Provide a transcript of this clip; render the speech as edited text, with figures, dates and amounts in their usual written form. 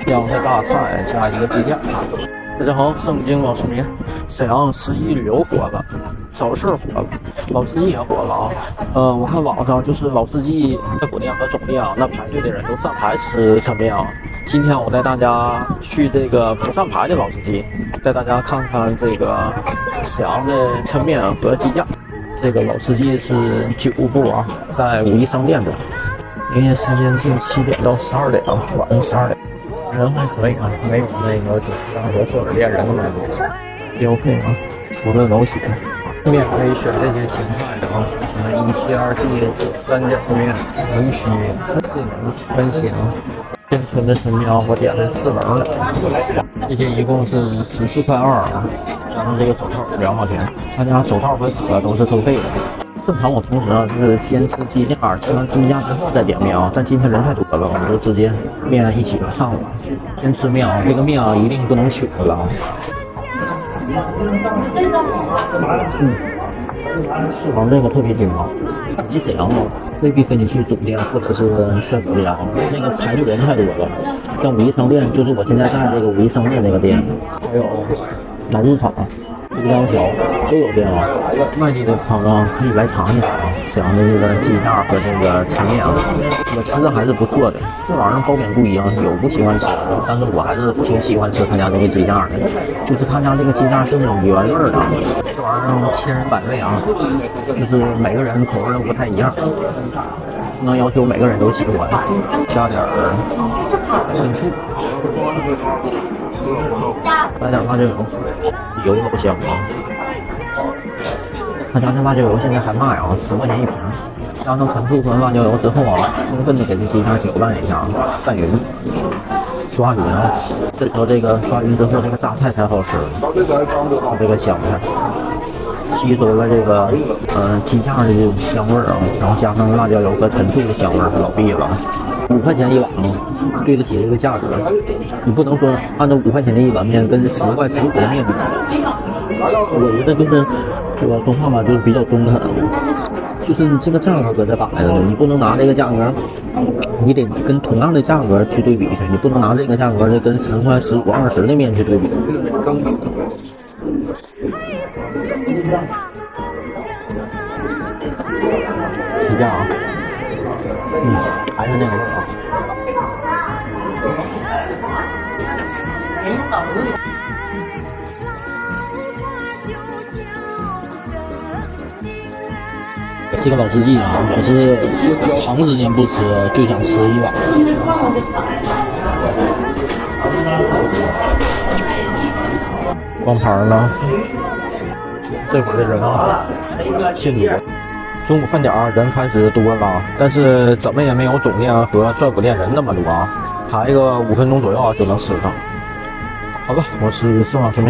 两个大菜加一个鸡架。大家好，盛京老市民，沈阳11旅游火了，早市火了，老司机也火了啊。我看网上就是老司机在火店和总店啊，那排队的人都站牌吃抻面啊。今天我带大家去这个不站牌的老司机，带大家看看这个沈阳的抻面和鸡架。这个老司机是9部啊，在五一商店的，营业时间是7点到12点啊，晚上12点。人还可以啊，没有那个酒店和做店人那么多。标配啊，除了老雪，面可以选这些形态的啊，什么1西2细三角面、横须、4棱、分形、现存的抻面啊，我点的4棱的，这些一共是14.2块啊，加上这个手套2毛钱。他家手套和纸都是收费的。正常我平时啊是先吃鸡架，吃完鸡架之后再点面啊，但今天人太多了，我们就直接面一起上了。先吃面啊，这个面啊一定不能取了啊。4棱这个特别精啊，自己沈阳啊未必非得去总店或者是帅府店啊，那个排队人太多了。像五一商店，就是我现在在这个五一商店这个店，还有南市场、珠江桥都有店啊。外地的朋友可以来尝一尝啊，沈阳的这个鸡架和这个抻面啊，我吃的还是不错的。这玩意儿褒贬不一样，有不喜欢吃的，但是我还是挺喜欢吃他家这个鸡架的，就是他家这个鸡架是那种原味的，这玩意儿千人百味啊，就是每个人口味都不太一样，不能要求每个人都喜欢。加点生醋，来点辣椒油，油老香啊。他家这辣椒油现在还卖啊，10块钱一瓶。加上陈醋和辣椒油之后啊，充分的给这鸡架搅拌一下，拌匀，抓匀啊。这时候这个抓匀之后，这个榨菜才好吃。这个香菜吸收了这个鸡架的这种香味啊，然后加上辣椒油和陈醋的香味，老必了。5块钱一碗啊，对得起这个价格。你不能说按照5块钱的一碗面跟10块15的面比。我觉得就是我说话吧，就是比较中肯，就是你这个价格搁这摆着呢，你不能拿这个价格，你得跟同样的价格去对比去，你不能拿这个价格的跟10块、15、20的面去对比。鸡架啊，还是那个味儿啊。这个老司机啊，我是长时间不吃就想吃一碗。光盘呢？这会儿的人啊，进多。中午饭点人开始多了，但是怎么也没有总店和帅府店人那么多啊，排个5分钟左右就能吃上。好了，我是宋老师。